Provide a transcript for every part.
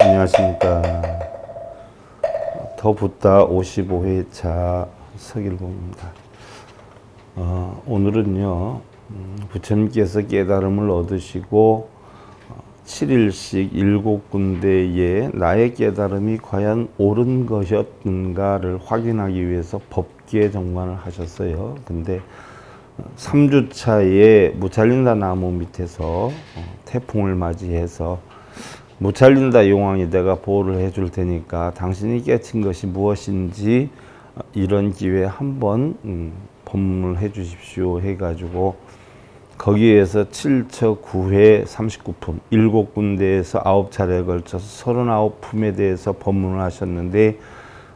안녕하십니까. 더 붓다 55회차 서길봉입니다. 오늘은요, 부처님께서 깨달음을 얻으시고 7일씩 7군데에 나의 깨달음이 과연 옳은 것이었는가를 확인하기 위해서 법계 정관을 하셨어요. 근데 3주차에 무잘린다 나무 밑에서 태풍을 맞이해서 무잘린다 용왕이 내가 보호를 해줄 테니까 당신이 깨친 것이 무엇인지 이런 기회에 한번 법문을 해 주십시오 해가지고 거기에서 7처 9회 39품 7군데에서 9차례에 걸쳐서 39품에 대해서 법문을 하셨는데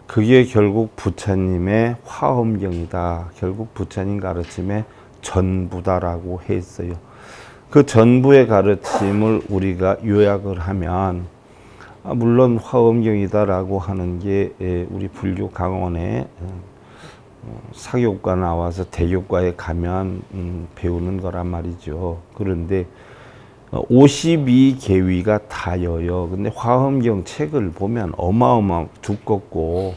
그게 결국 부처님의 화엄경이다. 결국 부처님 가르침의 전부다라고 했어요. 그 전부의 가르침을 우리가 요약을 하면 물론 화엄경이다라고 하는 게 우리 불교 강원에 사교과 나와서 대교과에 가면 배우는 거란 말이죠. 그런데 52계위가 다여요. 근데 화엄경 책을 보면 어마어마 두껍고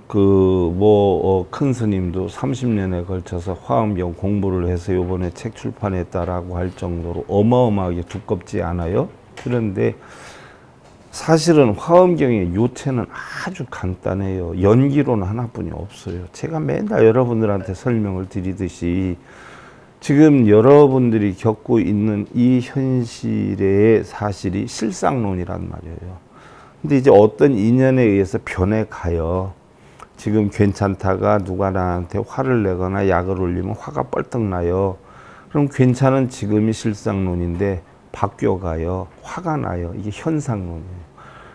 큰 스님도 30년에 걸쳐서 화엄경 공부를 해서 요번에 책 출판했다라고 할 정도로 어마어마하게 두껍지 않아요? 그런데 사실은 화엄경의 요체는 아주 간단해요. 연기론 하나뿐이 없어요. 제가 맨날 여러분들한테 설명을 드리듯이 지금 여러분들이 겪고 있는 이 현실의 사실이 실상론이란 말이에요. 근데 이제 어떤 인연에 의해서 변해가요. 지금 괜찮다가 누가 나한테 화를 내거나 약을 올리면 화가 뻘떡 나요. 그럼 괜찮은 지금이 실상론인데 바뀌어가요. 화가 나요. 이게 현상론이에요.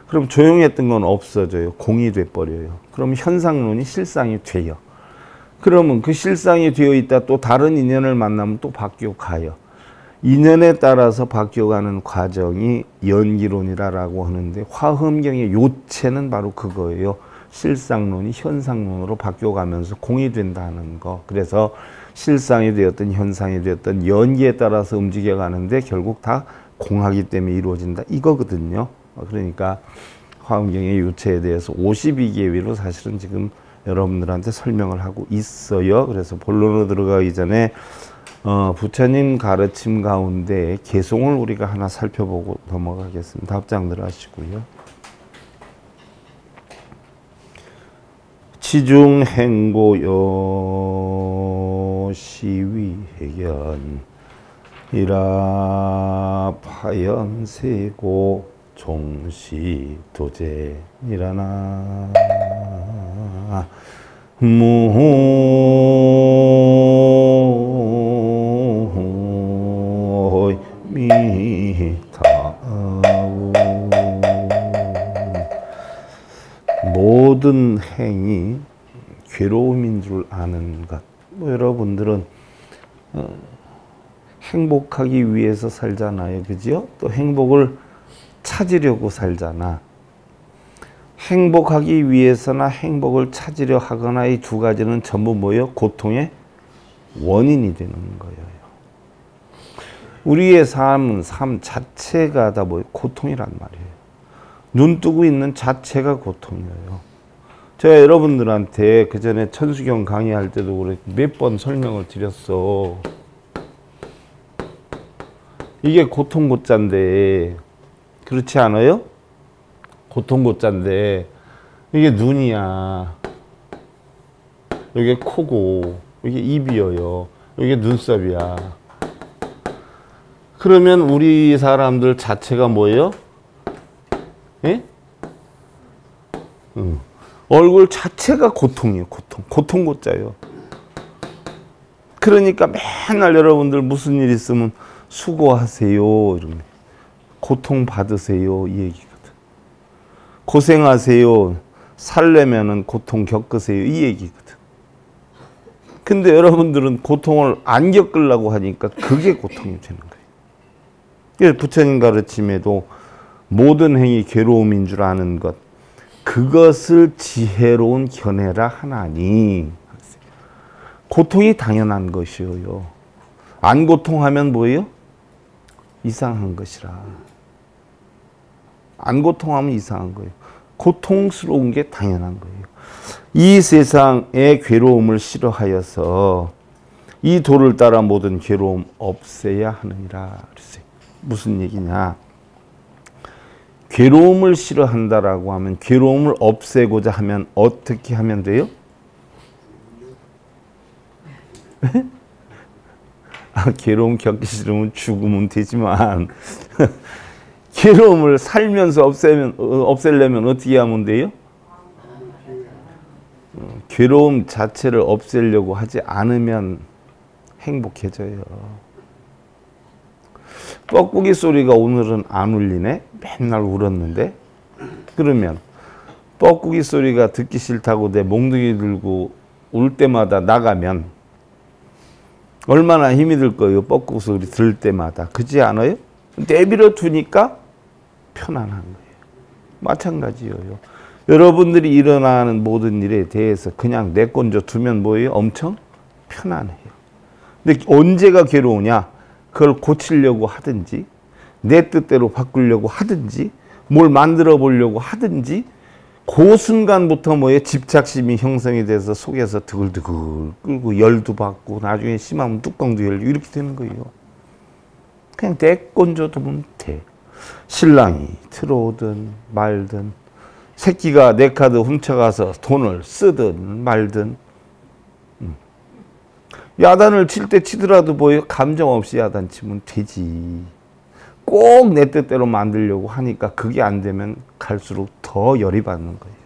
그럼 조용했던 건 없어져요. 공이 돼버려요. 그럼 현상론이 실상이 돼요. 그러면 그 실상이 되어 있다 또 다른 인연을 만나면 또 바뀌어가요. 인연에 따라서 바뀌어가는 과정이 연기론이라고 하는데 화엄경의 요체는 바로 그거예요. 실상론이 현상론으로 바뀌어가면서 공이 된다는 거. 그래서 실상이 되었든 현상이 되었든 연기에 따라서 움직여가는데 결국 다 공하기 때문에 이루어진다. 이거거든요. 그러니까 화엄경의 요체에 대해서 52계위로 사실은 지금 여러분들한테 설명을 하고 있어요. 그래서 본론으로 들어가기 전에 부처님 가르침 가운데 개송을 우리가 하나 살펴보고 넘어가겠습니다. 답장들 하시고요. 지중행고요 시위해견이라 파연세고 종시도제니라나 무미타우 모든 행이 괴로움인 줄 아는 것. 여러분들은 행복하기 위해서 살잖아요. 그죠? 또 행복을 찾으려고 살잖아. 행복하기 위해서나 행복을 찾으려 하거나 이 두 가지는 전부 뭐예요? 고통의 원인이 되는 거예요. 우리의 삶은 삶 자체가 다 뭐예요? 고통이란 말이에요. 눈 뜨고 있는 자체가 고통이에요. 제가 여러분들한테 그 전에 천수경 강의할 때도 그래 몇 번 설명을 드렸어. 이게 고통고자인데 그렇지 않아요? 고통고자인데 이게 눈이야. 이게 코고 이게 입이어요. 이게 눈썹이야. 그러면 우리 사람들 자체가 뭐예요? 예? 얼굴 자체가 고통이에요. 고통 고자예요. 그러니까 맨날 여러분들 무슨 일 있으면 수고하세요 이러면 고통 받으세요 이 얘기거든. 고생하세요. 살려면은 고통 겪으세요 이 얘기거든. 근데 여러분들은 고통을 안 겪으려고 하니까 그게 고통이 되는 거예요. 그래서 부처님 가르침에도 모든 행위 괴로움인 줄 아는 것, 그것을 지혜로운 견해라 하나니. 고통이 당연한 것이요. 안 고통하면 뭐예요? 이상한 것이라. 안 고통하면 이상한 거예요. 고통스러운 게 당연한 거예요. 이 세상의 괴로움을 싫어하여서 이 도를 따라 모든 괴로움 없애야 하느니라. 그랬어요. 무슨 얘기냐? 괴로움을 싫어한다라고 하면 괴로움을 없애고자 하면 어떻게 하면 돼요? 괴로움 겪기 싫으면 죽으면 되지만 괴로움을 살면서 없애려면 어떻게 하면 돼요? 괴로움 자체를 없애려고 하지 않으면 행복해져요. 뻐꾸기 소리가 오늘은 안 울리네? 맨날 울었는데? 그러면 뻐꾸기 소리가 듣기 싫다고 내 몽둥이 들고 울 때마다 나가면 얼마나 힘이 들 거예요. 뻐꾸기 소리 들을 때마다. 그렇지 않아요? 내버려 두니까 편안한 거예요. 마찬가지예요. 여러분들이 일어나는 모든 일에 대해서 그냥 내건져 두면 뭐예요? 엄청 편안해요. 근데 언제가 괴로우냐? 그걸 고치려고 하든지 내 뜻대로 바꾸려고 하든지 뭘 만들어 보려고 하든지 그 순간부터 뭐예요? 집착심이 형성이 돼서 속에서 드글드글 끓고 열도 받고 나중에 심하면 뚜껑도 열리고 이렇게 되는 거예요. 그냥 내건져 두면 돼. 신랑이 들어오든 말든 새끼가 내 카드 훔쳐가서 돈을 쓰든 말든 야단을 칠 때 치더라도 뭐예요? 감정 없이 야단 치면 되지. 꼭 내 뜻대로 만들려고 하니까 그게 안 되면 갈수록 더 열이 받는 거예요.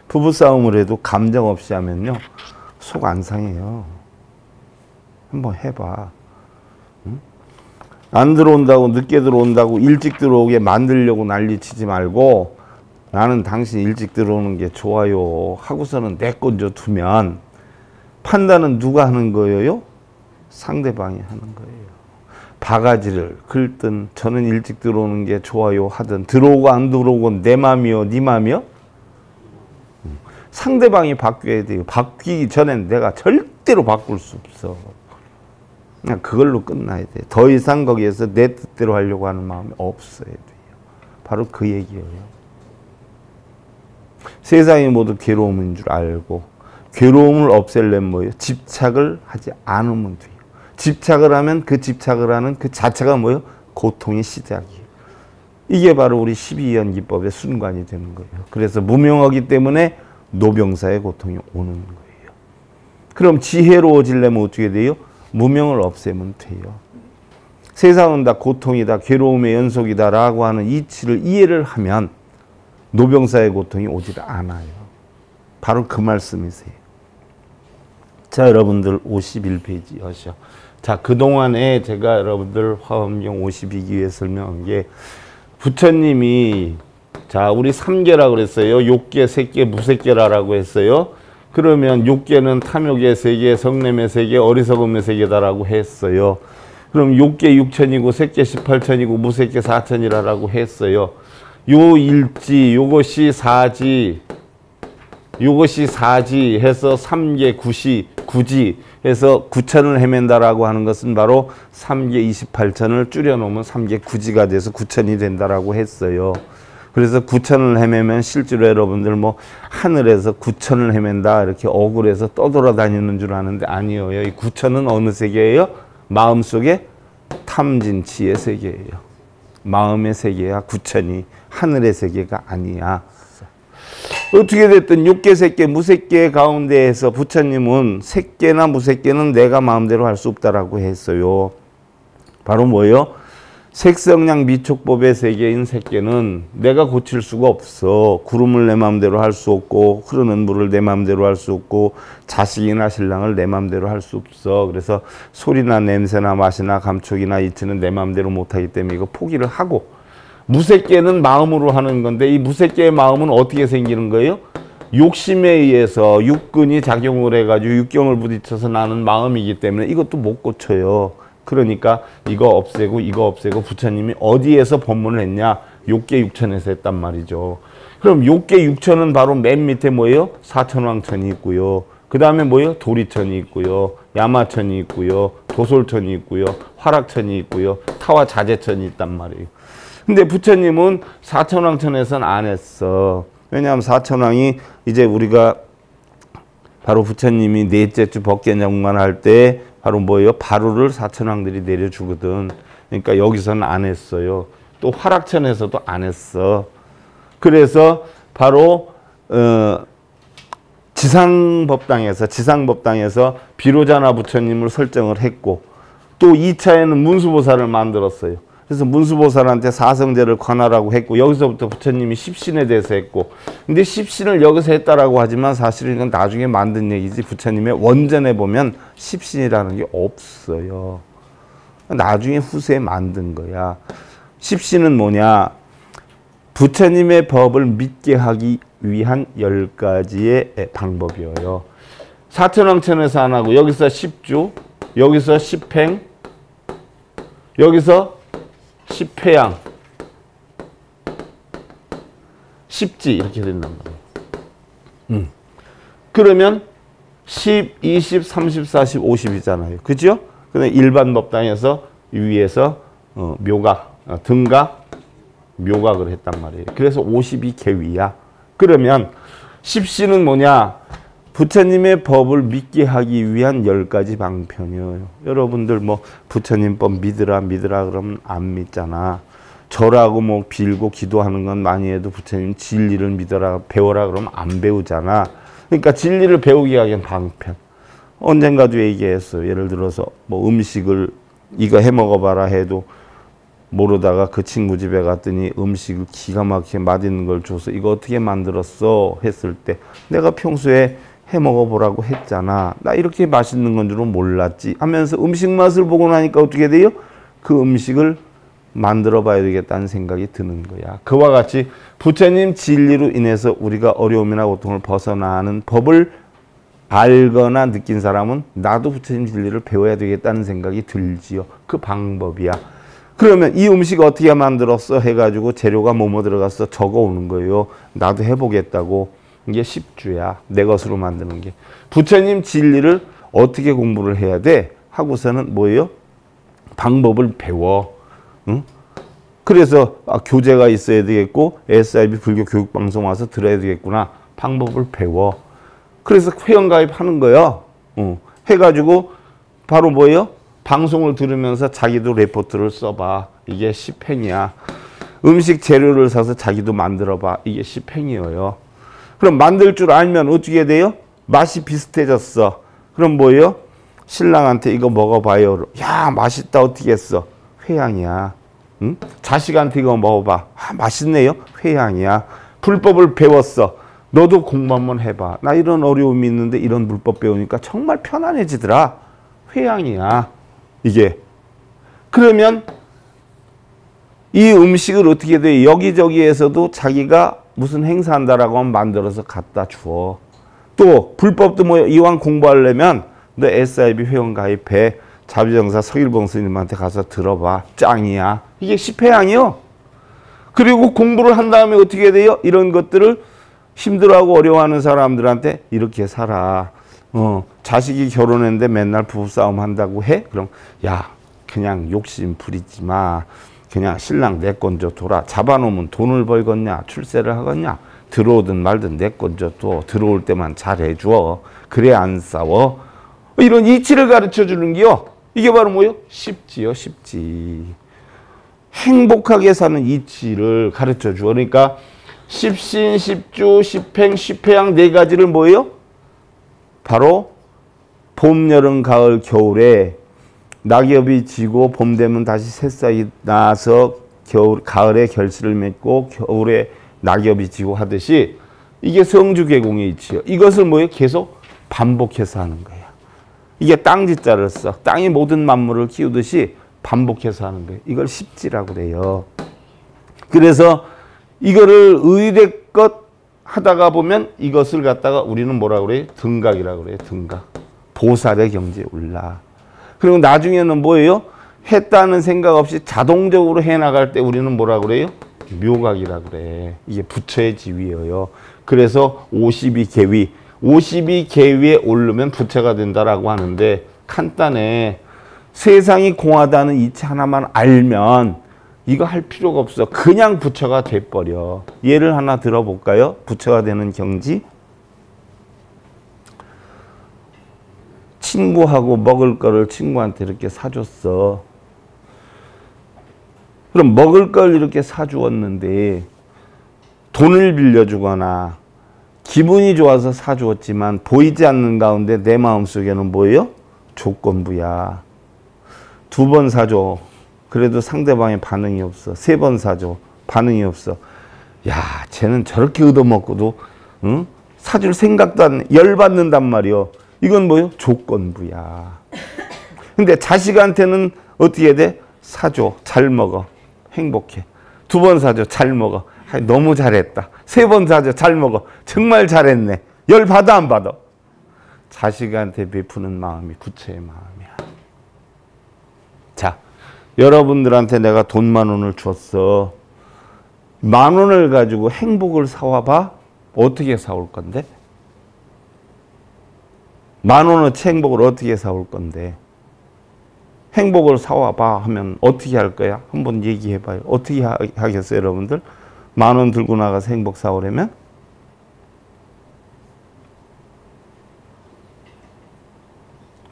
부부싸움을 해도 감정 없이 하면요. 속 안 상해요. 한번 해봐. 안 들어온다고 늦게 들어온다고 일찍 들어오게 만들려고 난리치지 말고 나는 당신 일찍 들어오는 게 좋아요 하고서는 내건져 두면 판단은 누가 하는 거예요? 상대방이 하는 거예요. 바가지를 긁든 저는 일찍 들어오는 게 좋아요 하든 들어오고 안 들어오고 내 맘이요 네 맘이요? 상대방이 바뀌어야 돼요. 바뀌기 전엔 내가 절대로 바꿀 수 없어. 그냥 그걸로 끝나야 돼. 더 이상 거기에서 내 뜻대로 하려고 하는 마음이 없어야 돼요. 바로 그 얘기예요. 세상이 모두 괴로움인 줄 알고 괴로움을 없애려면 뭐예요? 집착을 하지 않으면 돼요. 집착을 하면 그 집착을 하는 그 자체가 뭐예요? 고통의 시작이에요. 이게 바로 우리 12연 기법의 순관이 되는 거예요. 그래서 무명하기 때문에 노병사의 고통이 오는 거예요. 그럼 지혜로워지려면 어떻게 돼요? 무명을 없애면 돼요. 세상은 다 고통이다, 괴로움의 연속이다 라고 하는 이치를 이해를 하면 노병사의 고통이 오질 않아요. 바로 그 말씀이세요. 자, 여러분들 51페이지 하시죠. 자, 그동안에 제가 여러분들 화엄경 52기에 설명한 게 부처님이 자, 우리 3계라 그랬어요. 욕계, 색계, 무색계라고 했어요. 그러면 욕계는 탐욕의 세계, 성냄의 세계, 어리석음의 세계다라고 했어요. 그럼 욕계 6천이고 색계 18천이고 무색계 4천이라고 했어요. 요 일지, 요것이 사지, 요것이 사지 해서 3계 9지 해서 9천을 헤맨다라고 하는 것은 바로 3계 28천을 줄여놓으면 3계 9지가 돼서 9천이 된다라고 했어요. 그래서 9천을 헤매면 실제로 여러분들 뭐 하늘에서 9천을 헤맨다 이렇게 억울해서 떠돌아다니는 줄 아는데 아니에요. 이 9천은 어느 세계예요? 마음속에 탐진치의 세계예요. 마음의 세계야 9천이 하늘의 세계가 아니야. 어떻게 됐든 육계, 색계, 무색계 가운데에서 부처님은 색계나 무색계는 내가 마음대로 할 수 없다라고 했어요. 바로 뭐예요? 색성량 미촉법의 세계인 색계는 내가 고칠 수가 없어. 구름을 내 마음대로 할 수 없고 흐르는 물을 내 마음대로 할 수 없고 자식이나 신랑을 내 마음대로 할 수 없어. 그래서 소리나 냄새나 맛이나 감촉이나 이치는 내 마음대로 못하기 때문에 이거 포기를 하고, 무색계는 마음으로 하는 건데 이 무색계의 마음은 어떻게 생기는 거예요? 욕심에 의해서 육근이 작용을 해가지고 육경을 부딪혀서 나는 마음이기 때문에 이것도 못 고쳐요. 그러니까 이거 없애고 부처님이 어디에서 법문을 했냐? 욕계 육천에서 했단 말이죠. 그럼 욕계 육천은 바로 맨 밑에 뭐예요? 사천왕천이 있고요. 그 다음에 뭐예요? 도리천이 있고요. 야마천이 있고요. 도솔천이 있고요. 화락천이 있고요. 타화자재천이 있단 말이에요. 근데 부처님은 사천왕천에서는 안 했어. 왜냐하면 사천왕이 이제 우리가 바로 부처님이 넷째 주 법계정만 할 때 바로 뭐예요? 바로를 사천왕들이 내려주거든. 그러니까 여기서는 안 했어요. 또 화락천에서도 안 했어. 그래서 바로 지상법당에서 비로자나 부처님을 설정을 했고, 또 2차에는 문수보살을 만들었어요. 그래서 문수보살한테 사성제를 관하라고 했고, 여기서부터 부처님이 십신에 대해서 했고, 근데 십신을 여기서 했다라고 하지만 사실은 이건 나중에 만든 얘기지, 부처님의 원전에 보면 십신이라는 게 없어요. 나중에 후세에 만든 거야. 십신은 뭐냐? 부처님의 법을 믿게 하기 위한 10가지의 방법이에요. 사천왕천에서 안 하고 여기서 십주, 여기서 십행, 여기서 십회양, 십지 이렇게 된단 말이에요. 그러면 10, 20, 30, 40, 50이잖아요. 그죠? 근데 일반 법당에서 위에서 묘각, 등각, 묘각을 했단 말이에요. 그래서 50이 계위야. 그러면 십시는 뭐냐? 부처님의 법을 믿게 하기 위한 10가지 방편이에요. 여러분들 뭐 부처님 법 믿으라 그러면 안 믿잖아. 절하고 뭐 빌고 기도하는 건 많이 해도 부처님 진리를 믿어라 배워라 그러면 안 배우잖아. 그러니까 진리를 배우기 위한 방편. 언젠가도 얘기했어요. 예를 들어서 뭐 음식을 이거 해 먹어봐라 해도 모르다가 그 친구 집에 갔더니 음식을 기가 막히게 맛있는 걸 줘서 이거 어떻게 만들었어? 했을 때 내가 평소에 해 먹어보라고 했잖아. 나 이렇게 맛있는 건 줄은 몰랐지 하면서 음식 맛을 보고 나니까 어떻게 돼요? 그 음식을 만들어 봐야 되겠다는 생각이 드는 거야. 그와 같이 부처님 진리로 인해서 우리가 어려움이나 고통을 벗어나는 법을 알거나 느낀 사람은 나도 부처님 진리를 배워야 되겠다는 생각이 들지요. 그 방법이야. 그러면 이 음식 어떻게 만들었어? 해가지고 재료가 뭐뭐 들어갔어? 적어오는 거예요. 나도 해보겠다고. 이게 십주야. 내 것으로 만드는 게. 부처님 진리를 어떻게 공부를 해야 돼? 하고서는 뭐예요? 방법을 배워. 응? 그래서 교재가 있어야 되겠고 SIB 불교 교육방송 와서 들어야 되겠구나. 방법을 배워. 그래서 회원가입하는 거야. 해가지고 바로 뭐예요? 방송을 들으면서 자기도 레포트를 써봐. 이게 십행이야. 음식 재료를 사서 자기도 만들어봐. 이게 십행이에요. 그럼 만들 줄 알면 어떻게 돼요? 맛이 비슷해졌어. 그럼 뭐예요? 신랑한테 이거 먹어봐요. 야 맛있다. 어떻게 했어? 회양이야. 응? 자식한테 이거 먹어봐. 맛있네요. 회양이야. 불법을 배웠어. 너도 공부 한번 해봐. 나 이런 어려움이 있는데 이런 불법 배우니까 정말 편안해지더라. 회양이야. 이게. 그러면 이 음식을 어떻게 돼? 여기저기에서도 자기가 무슨 행사한다라고 하면 만들어서 갖다 줘. 또 불법도 뭐 이왕 공부하려면 너 SIB 회원 가입해. 자비정사 서일봉 스님한테 가서 들어봐. 짱이야. 이게 십회양이요. 그리고 공부를 한 다음에 어떻게 돼요? 이런 것들을 힘들어하고 어려워하는 사람들한테 이렇게 살아. 자식이 결혼했는데 맨날 부부싸움 한다고 해? 그럼 야 그냥 욕심 부리지 마. 그냥 신랑 내 건 줘 둬라. 잡아놓으면 돈을 벌겠냐? 출세를 하겠냐? 들어오든 말든 내 건 줘 둬. 들어올 때만 잘해줘. 그래 안 싸워. 이런 이치를 가르쳐 주는 게요. 이게 바로 뭐예요? 십지요. 십지. 행복하게 사는 이치를 가르쳐 줘. 그러니까 십신, 십주, 십행, 십회양 네 가지를 뭐예요? 바로 봄, 여름, 가을, 겨울에 낙엽이 지고 봄 되면 다시 새싹이 나서 가을에 결실을 맺고 겨울에 낙엽이 지고 하듯이 이게 성주개공의 이치요. 이것을 뭐예요? 계속 반복해서 하는 거예요. 이게 땅지자를 써. 땅이 모든 만물을 키우듯이 반복해서 하는 거예요. 이걸 십지라고 그래요. 그래서 이거를 의례껏 하다가 보면 이것을 갖다가 우리는 뭐라고 그래요? 등각이라고 그래요. 등각. 보살의 경지에 올라. 그리고 나중에는 뭐예요? 했다는 생각 없이 자동적으로 해나갈 때 우리는 뭐라고 그래요? 묘각이라고 그래. 이게 부처의 지위예요. 그래서 52계위. 52계위에 오르면 부처가 된다라고 하는데 간단해. 세상이 공하다는 이치 하나만 알면 이거 할 필요가 없어. 그냥 부처가 돼버려. 예를 하나 들어볼까요? 부처가 되는 경지. 친구하고 먹을 거를 친구한테 이렇게 사줬어. 그럼 먹을 걸 이렇게 사주었는데 돈을 빌려주거나 기분이 좋아서 사주었지만 보이지 않는 가운데 내 마음속에는 뭐예요? 조건부야. 2번 사줘. 그래도 상대방의 반응이 없어. 3번 사줘. 반응이 없어. 야, 쟤는 저렇게 얻어먹고도 응? 사줄 생각도 안 해. 열받는단 말이요. 이건 뭐예요? 조건부야. 근데 자식한테는 어떻게 돼? 사줘. 잘 먹어. 행복해. 2번 사줘. 잘 먹어. 너무 잘했다. 3번 사줘. 잘 먹어. 정말 잘했네. 열 받아 안 받아? 자식한테 베푸는 마음이 부처의 마음이야. 자, 여러분들한테 내가 돈 10,000원을 줬어. 10,000원을 가지고 행복을 사와봐. 어떻게 사올 건데? 10,000원어치 행복을 어떻게 사올 건데? 행복을 사와봐 하면 어떻게 할 거야? 한번 얘기해봐요. 어떻게 하겠어요, 여러분들? 10,000원 들고 나가서 행복 사오려면?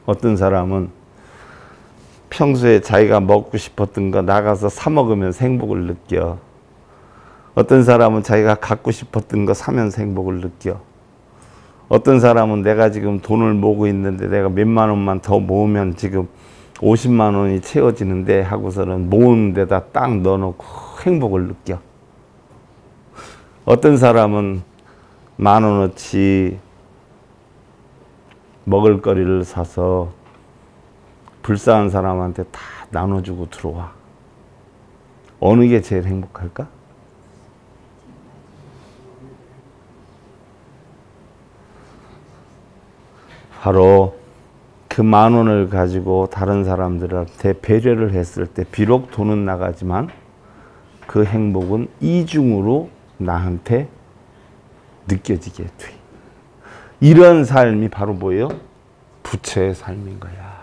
어떤 사람은 평소에 자기가 먹고 싶었던 거 나가서 사 먹으면서 행복을 느껴. 어떤 사람은 자기가 갖고 싶었던 거 사면서 행복을 느껴. 어떤 사람은 내가 지금 돈을 모으고 있는데 내가 몇만 원만 더 모으면 지금 50만 원이 채워지는데 하고서는 모은 데다 딱 넣어놓고 행복을 느껴. 어떤 사람은 10,000원어치 먹을거리를 사서 불쌍한 사람한테 다 나눠주고 들어와. 어느 게 제일 행복할까? 바로 그 10,000원을 가지고 다른 사람들한테 배려를 했을 때 비록 돈은 나가지만 그 행복은 이중으로 나한테 느껴지게 돼. 이런 삶이 바로 뭐예요? 부처의 삶인 거야.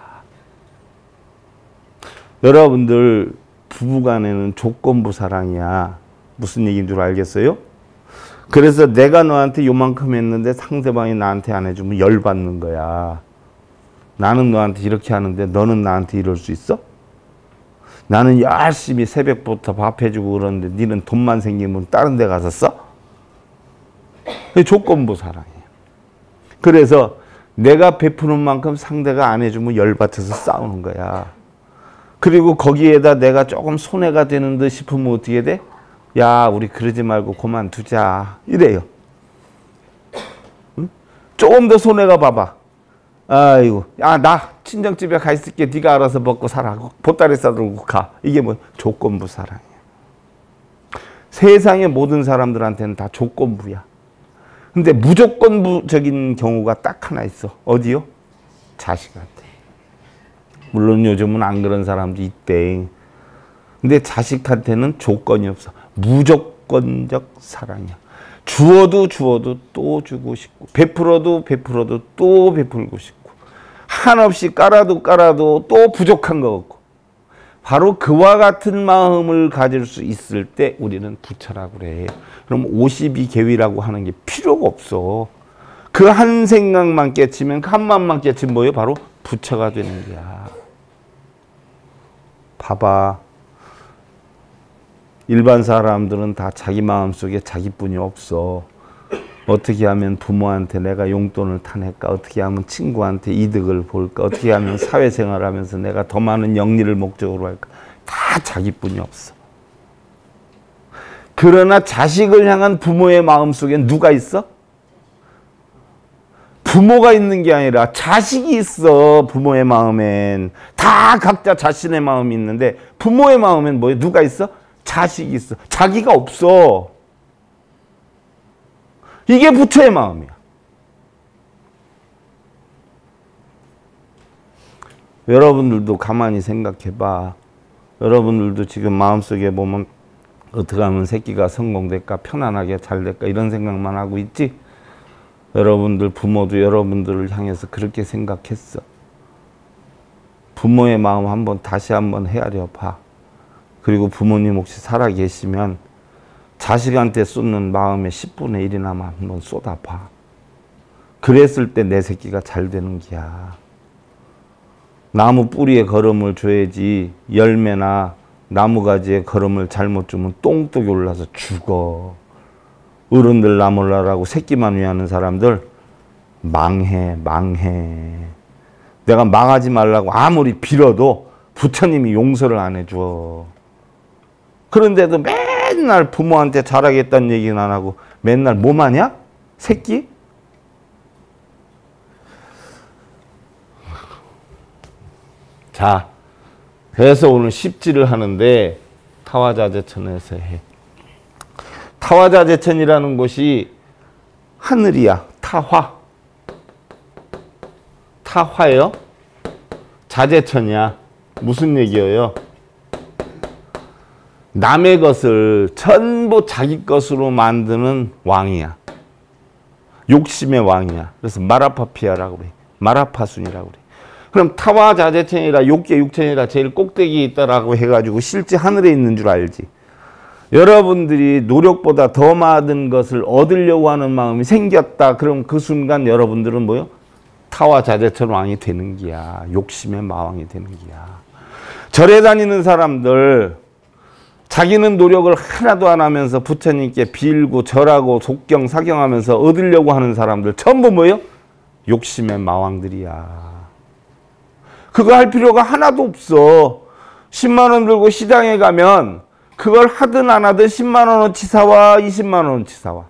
여러분들 부부간에는 조건부 사랑이야. 무슨 얘기인 줄 알겠어요? 그래서 내가 너한테 요만큼 했는데 상대방이 나한테 안 해주면 열받는 거야. 나는 너한테 이렇게 하는데 너는 나한테 이럴 수 있어? 나는 열심히 새벽부터 밥 해주고 그러는데 니는 돈만 생기면 다른 데 가서 써? 조건부 사랑이에요. 그래서 내가 베푸는 만큼 상대가 안 해주면 열받아서 싸우는 거야. 그리고 거기에다 내가 조금 손해가 되는 듯 싶으면 어떻게 돼? 야, 우리 그러지 말고 그만두자. 이래요. 응? 조금 더 손해가 봐봐. 아이고, 야, 나 친정집에 가 있을게. 네가 알아서 먹고 살아. 보따리 싸들고 가. 이게 뭐 조건부 사랑이야. 세상의 모든 사람들한테는 다 조건부야. 근데 무조건부적인 경우가 딱 하나 있어. 어디요? 자식한테. 물론 요즘은 안 그런 사람도 있대. 근데 자식한테는 조건이 없어. 무조건적 사랑이야. 주어도 또 주고 싶고, 베풀어도 또 베풀고 싶고, 한없이 깔아도 또 부족한 거 없고. 바로 그와 같은 마음을 가질 수 있을 때 우리는 부처라고 그래. 그럼 52계위라고 하는 게 필요가 없어. 그 한 생각만 깨치면, 그 한 마음만 깨치면 뭐예요? 바로 부처가 되는 거야. 봐봐. 일반 사람들은 다 자기 마음속에 자기뿐이 없어. 어떻게 하면 부모한테 내가 용돈을 타낼까? 어떻게 하면 친구한테 이득을 볼까? 어떻게 하면 사회생활을 하면서 내가 더 많은 영리를 목적으로 할까? 다 자기뿐이 없어. 그러나 자식을 향한 부모의 마음속에 누가 있어? 부모가 있는 게 아니라 자식이 있어. 부모의 마음엔 다 각자 자신의 마음이 있는데 부모의 마음엔 뭐예요? 누가 있어? 자식이 있어. 자기가 없어. 이게 부처의 마음이야. 여러분들도 가만히 생각해 봐. 여러분들도 지금 마음속에 보면 어떻게 하면 새끼가 성공될까? 편안하게 잘 될까? 이런 생각만 하고 있지? 여러분들 부모도 여러분들을 향해서 그렇게 생각했어. 부모의 마음 다시 한번 헤아려 봐. 그리고 부모님 혹시 살아 계시면 자식한테 쏟는 마음의 10분의 1이나마 한번 쏟아봐. 그랬을 때 내 새끼가 잘 되는 기야. 나무 뿌리에 거름을 줘야지 열매나 나무가지에 거름을 잘못 주면 똥뚝이 올라서 죽어. 어른들 나 몰라라고 새끼만 위하는 사람들 망해. 내가 망하지 말라고 아무리 빌어도 부처님이 용서를 안 해줘. 그런데도 맨날 부모한테 잘하겠다는 얘기는 안 하고 맨날 뭐마냐? 새끼? 자, 그래서 오늘 십지를 하는데 타화자재천에서 해. 타화자재천이라는 곳이 하늘이야. 타화예요. 자재천이야. 무슨 얘기예요? 남의 것을 전부 자기 것으로 만드는 왕이야. 욕심의 왕이야. 그래서 마라파피아라고 그래. 마라파순이라고 그래. 그럼 타화자재천이라 욕계 육천이라 제일 꼭대기에 있다라고 해가지고 실제 하늘에 있는 줄 알지. 여러분들이 노력보다 더 많은 것을 얻으려고 하는 마음이 생겼다. 그럼 그 순간 여러분들은 뭐요? 타화자재천 왕이 되는 기야. 욕심의 마왕이 되는 기야. 절에 다니는 사람들 자기는 노력을 하나도 안 하면서 부처님께 빌고 절하고 속경 사경하면서 얻으려고 하는 사람들 전부 뭐예요? 욕심의 마왕들이야. 그거 할 필요가 하나도 없어. 10만 원 들고 시장에 가면 그걸 하든 안 하든 10만 원어치 사와 20만 원어치 사와.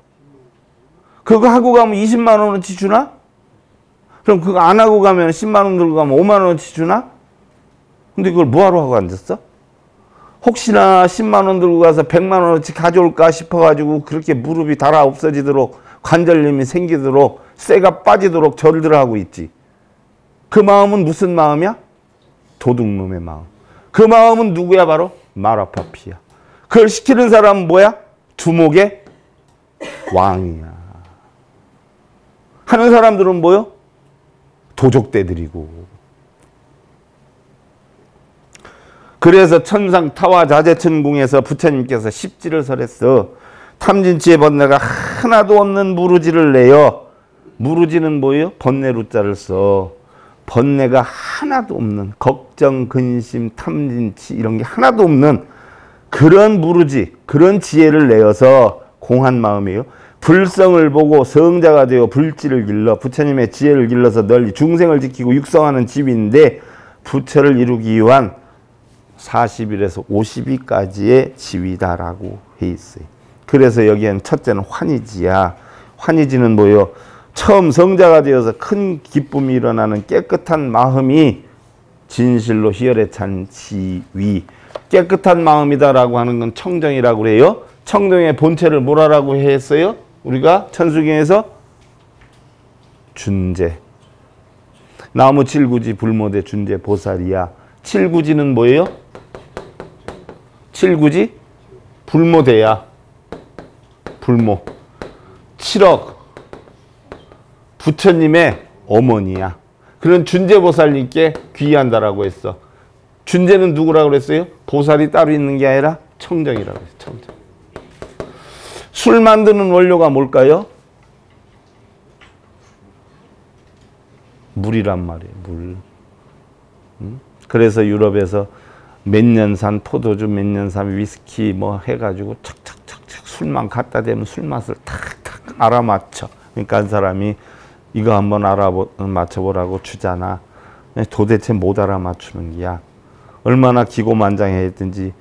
그거 하고 가면 20만 원어치 주나? 그럼 그거 안 하고 가면 10만 원 들고 가면 5만 원어치 주나? 근데 그걸 뭐하러 하고 앉았어? 혹시나 10만 원 들고 가서 100만 원어치 가져올까 싶어가지고 그렇게 무릎이 달아 없어지도록 관절염이 생기도록 쇠가 빠지도록 절들 하고 있지. 그 마음은 무슨 마음이야? 도둑놈의 마음. 그 마음은 누구야? 바로 마라파피야. 그걸 시키는 사람은 뭐야? 두목의 왕이야. 하는 사람들은 뭐요? 도적대들이고. 그래서 천상 타화자재천궁에서 부처님께서 십지를 설했어. 탐진치의 번뇌가 하나도 없는 무르지를 내요. 무르지는 뭐예요? 번뇌루자를 써. 번뇌가 하나도 없는 걱정, 근심, 탐진치 이런 게 하나도 없는 그런 무르지, 그런 지혜를 내어서 공한 마음이에요. 불성을 보고 성자가 되어 불지를 길러 부처님의 지혜를 길러서 널리 중생을 지키고 육성하는 집인데 부처를 이루기 위한 40일에서 50일까지의 지위다라고 해 있어요. 그래서 여기엔 첫째는 환희지야. 환희지는 뭐예요? 처음 성자가 되어서 큰 기쁨이 일어나는 깨끗한 마음이 진실로 희열에 찬 지위. 깨끗한 마음이다라고 하는 건 청정이라고 그래요. 청정의 본체를 뭐라고 했어요? 우리가 천수경에서 준재. 나무 칠구지 불모대 준재 보살이야. 칠구지는 뭐예요? 칠구지? 불모대야. 불모. 7억. 부처님의 어머니야. 그런 준재보살님께 귀의한다라고 했어. 준재는 누구라고 그랬어요? 보살이 따로 있는 게 아니라 청정이라고 했어. 청정. 술 만드는 원료가 뭘까요? 물이란 말이에요. 물. 그래서 유럽에서 몇 년산 포도주, 몇 년산 위스키 뭐 해가지고 착착착착 술만 갖다 대면 술 맛을 탁탁 알아맞혀. 그러니까 한 사람이 이거 한번 맞춰보라고 주잖아. 도대체 못 알아맞추는 게야. 얼마나 기고만장했든지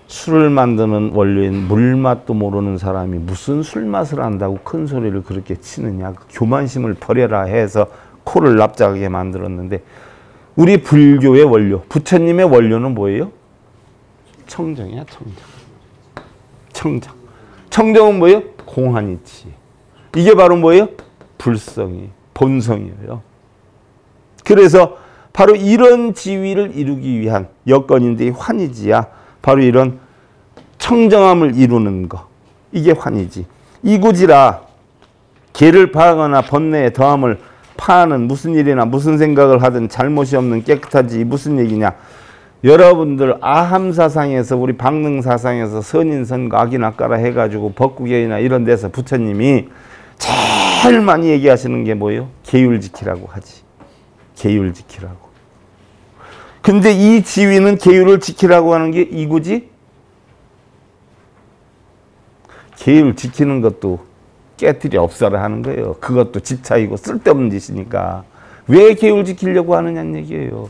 술을 만드는 원료인 물맛도 모르는 사람이 무슨 술맛을 안다고 큰 소리를 그렇게 치느냐. 그 교만심을 버려라 해서 코를 납작하게 만들었는데, 우리 불교의 원료, 부처님의 원료는 뭐예요? 청정이야, 청정. 청정. 청정은 뭐예요? 공한이치. 이게 바로 뭐예요? 불성이, 본성이에요. 그래서 바로 이런 지위를 이루기 위한 여건인데, 환이지야. 바로 이런 청정함을 이루는 거. 이게 환이지. 이구지라 개를 파거나 번뇌의 더함을 파는 무슨 일이나 무슨 생각을 하든 잘못이 없는 깨끗하지. 무슨 얘기냐. 여러분들 아함사상에서, 우리 방능사상에서 선인선과 악인악가라 해가지고 법국에나 이런 데서 부처님이 제일 많이 얘기하시는 게 뭐예요? 계율 지키라고 하지. 계율 지키라고. 근데 이 지위는 계율을 지키라고 하는 게 이구지? 계율 지키는 것도 깨뜨려 없어라 하는 거예요. 그것도 집차이고 쓸데없는 짓이니까. 왜 계율 지키려고 하느냐는 얘기예요.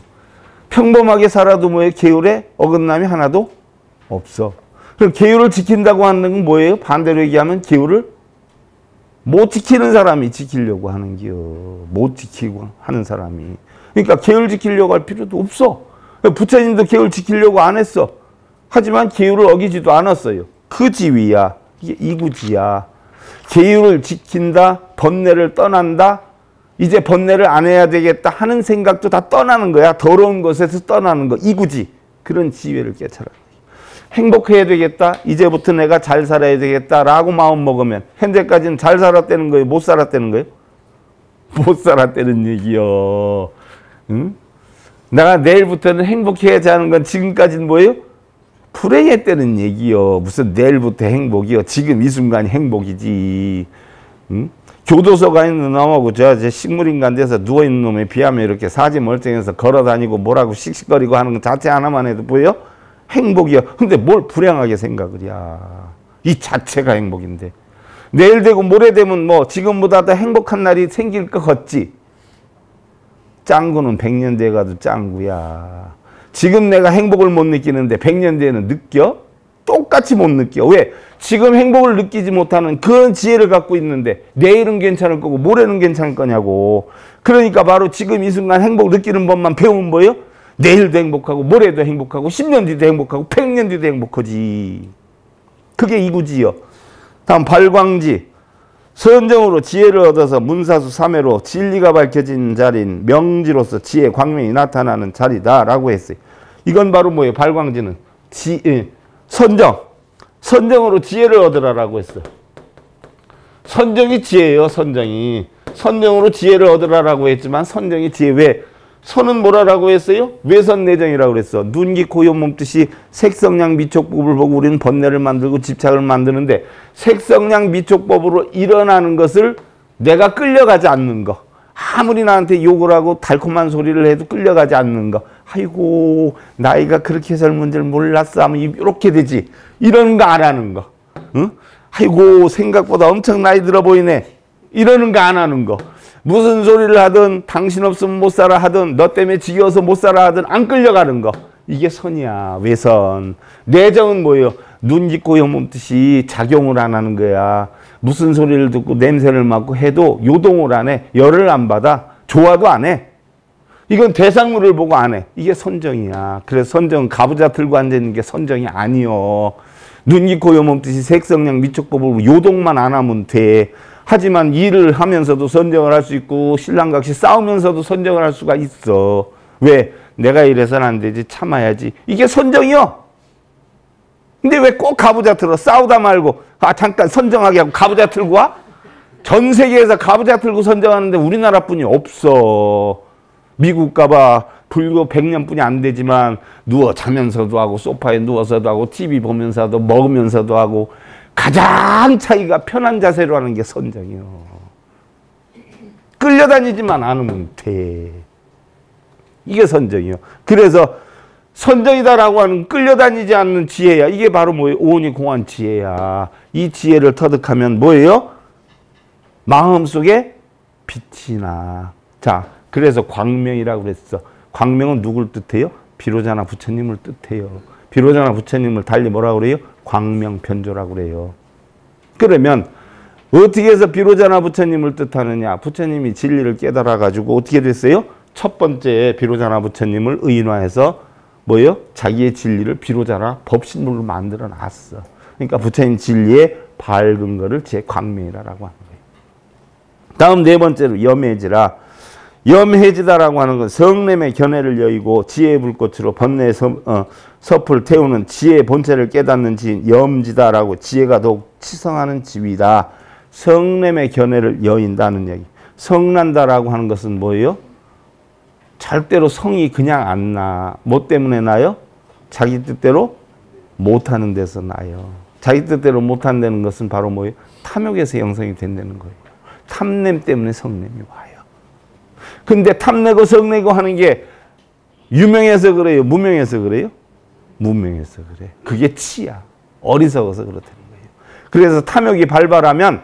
평범하게 살아도 뭐예요? 계율에 어긋남이 하나도 없어. 그럼 계율을 지킨다고 하는 건 뭐예요? 반대로 얘기하면 계율을 못 지키는 사람이 지키려고 하는 게요. 못 지키고 하는 사람이. 그러니까 계율 지키려고 할 필요도 없어. 부처님도 계율 지키려고 안 했어. 하지만 계율을 어기지도 않았어요. 그 지위야. 이게 이구지야. 계율을 지킨다, 번뇌를 떠난다, 이제 번뇌를 안 해야 되겠다 하는 생각도 다 떠나는 거야. 더러운 것에서 떠나는 거. 이구지. 그런 지위를 깨쳐라. 행복해야 되겠다. 이제부터 내가 잘 살아야 되겠다라고 마음 먹으면, 현재까지는 잘 살았다는 거예요? 못 살았다는 거예요? 못 살았다는 얘기요. 응? 내가 내일부터는 행복해야지 하는 건 지금까지는 뭐예요? 불행했다는 얘기요. 무슨 내일부터 행복이요. 지금 이 순간이 행복이지. 응? 교도소 가 있는 놈하고 저 식물인간 돼서 누워있는 놈에 비하면 이렇게 사지 멀쩡해서 걸어다니고 뭐라고 씩씩거리고 하는 것 자체 하나만 해도 보여? 행복이요. 근데 뭘 불행하게 생각을 야. 이 자체가 행복인데. 내일 되고 모레 되면 뭐 지금보다 더 행복한 날이 생길 것 같지. 짱구는 100년 뒤에 가도 짱구야. 지금 내가 행복을 못 느끼는데 100년 뒤에는 느껴? 똑같이 못 느껴. 왜? 지금 행복을 느끼지 못하는 그런 지혜를 갖고 있는데 내일은 괜찮을 거고 모레는 괜찮을 거냐고. 그러니까 바로 지금 이 순간 행복 느끼는 법만 배우면 뭐예요? 내일도 행복하고 모레도 행복하고 10년 뒤도 행복하고 100년 뒤도 행복하지. 그게 이구지요. 다음 발광지. 선정으로 지혜를 얻어서 문사수 3회로 진리가 밝혀진 자리인 명지로서 지혜 광명이 나타나는 자리다라고 했어요. 이건 바로 뭐예요? 발광지는 선정. 선정으로 지혜를 얻으라라고 했어요. 선정이 지혜예요. 선정이. 선정으로 지혜를 얻으라라고 했지만 선정이 지혜. 왜? 선은 뭐라고 했어요? 외선내정이라고 그랬어. 눈기 고요 몸뜻이 색성량 미촉법을 보고 우리는 번뇌를 만들고 집착을 만드는데, 색성량 미촉법으로 일어나는 것을 내가 끌려가지 않는 거. 아무리 나한테 욕을 하고 달콤한 소리를 해도 끌려가지 않는 거. 아이고 나이가 그렇게 젊은 줄 몰랐어 하면 이렇게 되지. 이러는 거 안 하는 거. 응? 아이고 생각보다 엄청 나이 들어 보이네. 이러는 거 안 하는 거. 무슨 소리를 하든 당신 없으면 못 살아 하든 너 때문에 지겨워서 못 살아 하든 안 끌려가는 거. 이게 선이야. 외선. 내정은 뭐예요? 눈 깊고 혀몸듯이 작용을 안 하는 거야. 무슨 소리를 듣고 냄새를 맡고 해도 요동을 안 해. 열을 안 받아. 좋아도 안 해. 이건 대상물을 보고 안 해. 이게 선정이야. 그래서 선정은 가부좌 들고 앉아있는 게 선정이 아니요. 눈 깊고 혀몸듯이 색성량 미촉법으로 요동만 안 하면 돼. 하지만 일을 하면서도 선정을 할 수 있고 신랑각시 싸우면서도 선정을 할 수가 있어. 왜? 내가 이래서는 안 되지. 참아야지. 이게 선정이요. 근데 왜 꼭 가부좌 틀어? 싸우다 말고 잠깐 선정하게 하고 가부좌 틀고 와? 전 세계에서 가부좌 틀고 선정하는데 우리나라뿐이 없어. 미국 가봐. 불교 100년뿐이 안 되지만 누워 자면서도 하고 소파에 누워서도 하고 TV 보면서도 먹으면서도 하고 가장 차이가 편한 자세로 하는 게 선정이요. 끌려다니지만 않으면 돼. 이게 선정이요. 그래서 선정이다라고 하는 끌려다니지 않는 지혜야. 이게 바로 뭐예요? 오온이 공한 지혜야. 이 지혜를 터득하면 뭐예요? 마음속에 빛이 나. 자, 그래서 광명이라고 그랬어. 광명은 누굴 뜻해요? 비로자나 부처님을 뜻해요. 비로자나 부처님을 달리 뭐라고 그래요? 광명변조라고 그래요. 그러면 어떻게 해서 비로자나 부처님을 뜻하느냐? 부처님이 진리를 깨달아가지고 어떻게 됐어요? 첫 번째 비로자나 부처님을 의인화해서 뭐예요? 자기의 진리를 비로자나 법신물로 만들어 놨어. 그러니까 부처님 진리의 밝은 거를 제 광명이라고 하는 거예요. 다음 네 번째로 염해지라. 염해지다라고 하는 건 성냄의 견해를 여의고 지혜의 불꽃으로 번뇌의 섭을 태우는 지혜의 본체를 깨닫는 지인 염지다라고 지혜가 더욱 치성하는 지위다. 성냄의 견해를 여인다는 얘기. 성난다라고 하는 것은 뭐예요? 절대로 성이 그냥 안 나. 뭐 때문에 나요? 자기 뜻대로 못하는 데서 나요. 자기 뜻대로 못한다는 것은 바로 뭐예요? 탐욕에서 형성이 된다는 거예요. 탐냄 때문에 성냄이 와요. 근데 탐내고 성내고 하는 게 유명해서 그래요? 무명해서 그래요? 무명해서 그래. 그게 치야. 어리석어서 그렇다는 거예요. 그래서 탐욕이 발발하면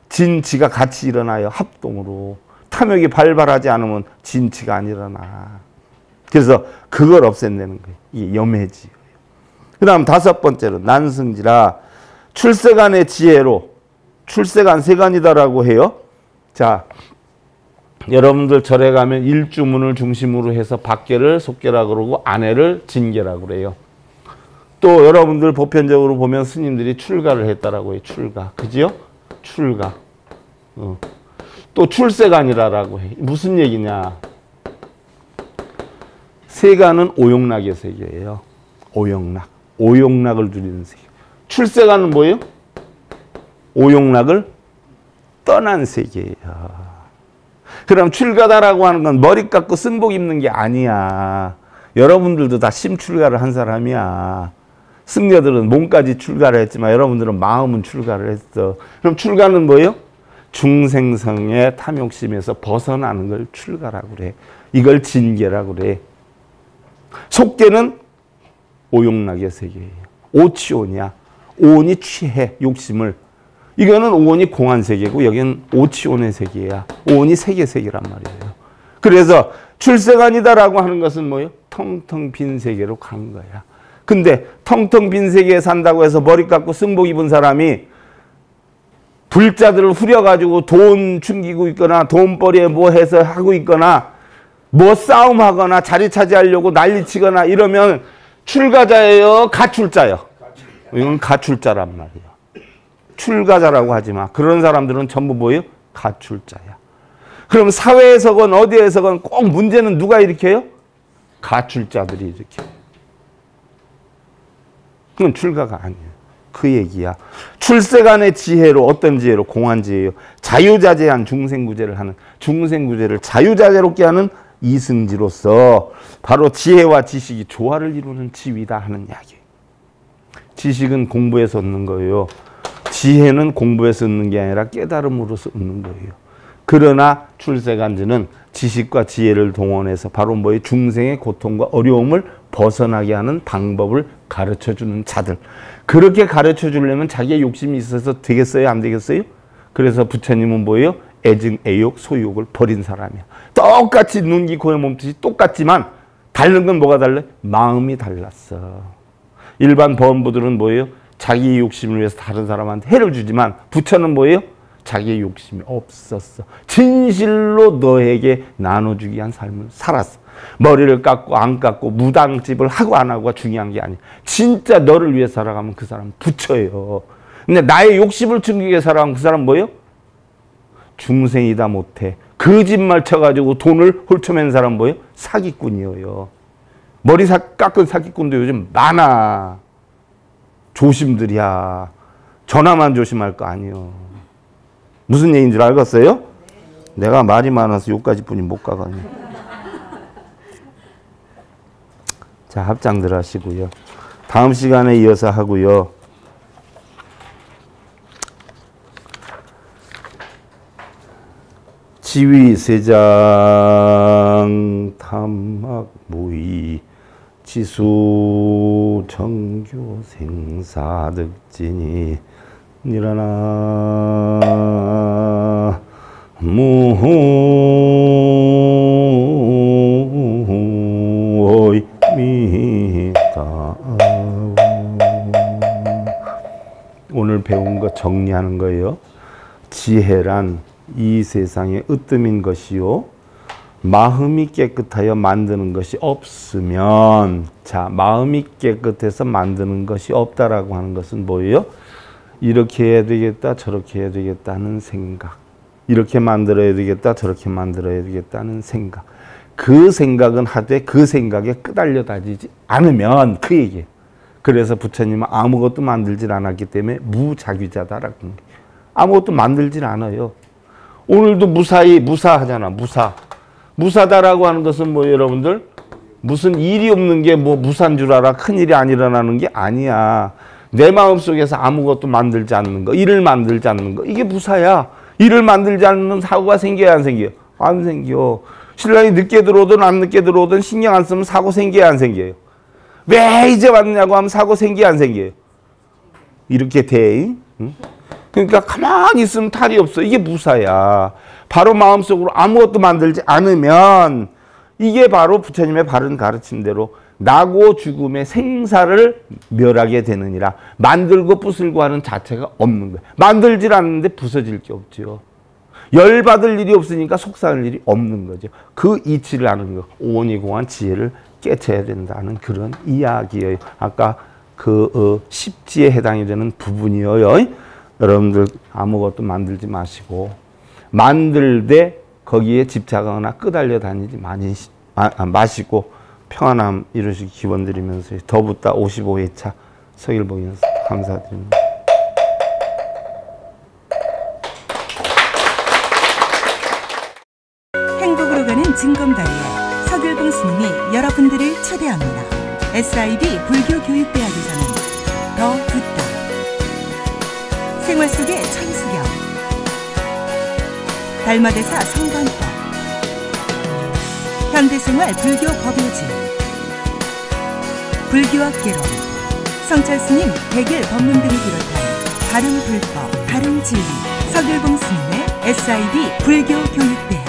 진치가 같이 일어나요. 합동으로. 탐욕이 발발하지 않으면 진치가 안 일어나. 그래서 그걸 없앤다는 거예요. 이게 염해지. 그 다음 다섯 번째로 난승지라. 출세간의 지혜로. 출세간 세간이다라고 해요. 자, 여러분들 절에 가면 일주문을 중심으로 해서 밖에를 속계라 그러고 안에를 진계라 그래요. 또 여러분들 보편적으로 보면 스님들이 출가를 했다라고 해요. 출가. 그지요? 출가. 또 출세간이라고 해. 무슨 얘기냐? 세간은 오용락의 세계예요. 오용락. 오용락을 누리는 세계. 출세간은 뭐예요? 오용락을 떠난 세계예요. 그럼 출가다라고 하는 건 머리 깎고 승복 입는 게 아니야. 여러분들도 다 심출가를 한 사람이야. 승려들은 몸까지 출가를 했지만 여러분들은 마음은 출가를 했어. 그럼 출가는 뭐예요? 중생성의 탐욕심에서 벗어나는 걸 출가라고 그래. 이걸 진계라고 그래. 속계는 오용락의 세계예요. 오치온이야. 오온이 취해 욕심을. 이거는 오온이 공한 세계고 여기는 오치온의 세계야. 오온이 세계란 말이에요. 그래서 출세간이다라고 하는 것은 뭐예요? 텅텅 빈 세계로 간 거야. 근데 텅텅 빈 세계에 산다고 해서 머리 깎고 승복 입은 사람이 불자들을 후려가지고 돈 충기고 있거나 돈벌이에 뭐 해서 하고 있거나 뭐 싸움하거나 자리 차지하려고 난리치거나 이러면 출가자예요? 가출자예요? 이건 가출자란 말이에요. 출가자라고 하지 마. 그런 사람들은 전부 뭐예요? 가출자야. 그럼 사회에서건 어디에서건 꼭 문제는 누가 일으켜요? 가출자들이 일으켜요. 그건 출가가 아니에요. 그 얘기야. 출세간의 지혜로 어떤 지혜로? 공한 지혜요. 자유자재한 중생구제를 하는 중생구제를 자유자재롭게 하는 이승지로서 바로 지혜와 지식이 조화를 이루는 지위다 하는 이야기. 지식은 공부해서 얻는 거예요. 지혜는 공부해서 얻는 게 아니라 깨달음으로서 얻는 거예요. 그러나 출세간지는 지식과 지혜를 동원해서 바로 뭐예요? 중생의 고통과 어려움을 벗어나게 하는 방법을 가르쳐주는 자들. 그렇게 가르쳐주려면 자기의 욕심이 있어서 되겠어요? 안 되겠어요? 그래서 부처님은 뭐예요? 애증, 애욕, 소유욕을 버린 사람이야. 똑같이 눈, 귀, 코에 몸짓이 똑같지만 다른 건 뭐가 달라요? 마음이 달랐어. 일반 범부들은 뭐예요? 자기의 욕심을 위해서 다른 사람한테 해를 주지만 부처는 뭐예요? 자기의 욕심이 없었어. 진실로 너에게 나눠주기 위한 삶을 살았어. 머리를 깎고 안 깎고 무당집을 하고 안 하고가 중요한 게 아니야. 진짜 너를 위해 살아가면 그 사람은 부처예요. 근데 나의 욕심을 충기기 위해 살아가면 그 사람 뭐예요? 중생이다 못해. 거짓말 쳐가지고 돈을 홀쳐맨 사람 뭐예요? 사기꾼이에요. 머리 깎은 사기꾼도 요즘 많아. 조심들이야. 전화만 조심할 거 아니에요. 무슨 얘기인 줄 알겠어요? 내가 말이 많아서 여기까지 뿐이 못 가가네. 자, 합장들 하시고요. 다음 시간에 이어서 하고요. 지위세장 탐학무의 시수 정교 생사득진이 일어나 무의미다. 오늘 배운 거 정리하는 거예요. 지혜란 이 세상의 으뜸인 것이요, 마음이 깨끗하여 만드는 것이 없으면, 자, 마음이 깨끗해서 만드는 것이 없다라고 하는 것은 뭐예요? 이렇게 해야 되겠다, 저렇게 해야 되겠다 하는 생각, 이렇게 만들어야 되겠다, 저렇게 만들어야 되겠다는 생각, 그 생각은 하되 그 생각에 끄달려 다니지 않으면 그 얘기예요. 그래서 부처님은 아무것도 만들질 않았기 때문에 무자귀자다라고 하는 거예요. 아무것도 만들질 않아요. 오늘도 무사히 무사하잖아. 무사다라고 하는 것은 뭐 여러분들, 무슨 일이 없는 게 뭐 무사인 줄 알아? 큰일이 안 일어나는 게 아니야. 내 마음속에서 아무것도 만들지 않는 거, 일을 만들지 않는 거, 이게 무사야. 일을 만들지 않는 사고가 생겨야 안 생겨요? 안 생겨. 신랑이 늦게 들어오든 안 늦게 들어오든 신경 안 쓰면 사고 생겨야 안 생겨요? 왜 이제 왔냐고 하면 사고 생겨야 안 생겨요? 이렇게 돼. 응? 그러니까 가만히 있으면 탈이 없어. 이게 무사야. 바로 마음속으로 아무것도 만들지 않으면 이게 바로 부처님의 바른 가르침대로 나고 죽음의 생사를 멸하게 되느니라. 만들고 부술고 하는 자체가 없는 거야. 만들질 않는데 부서질 게 없죠. 열받을 일이 없으니까 속상할 일이 없는 거죠. 그 이치를 아는 거, 오니공한 지혜를 깨쳐야 된다는 그런 이야기예요. 아까 그 십지에 해당이 되는 부분이에요. 여러분들 아무것도 만들지 마시고, 만들되 거기에 집착하거나 끄달려 다니지 마시고 평안함 이루시기 기원드리면서 더붓다 55회차 서길봉이었습니다. 감사드립니다. 행복으로 가는 징검다리에 서길봉 스님이 여러분들을 초대합니다. SIB 불교교육대학에서는 더 듣다, 생활 속의 천수경, 달마대사 성관법, 현대생활 불교 법요지, 불교학개론, 성철스님 백일 법문 등을 비롯한 다른 불법, 다른 진리, 서길봉 스님의 SIB 불교교육대학.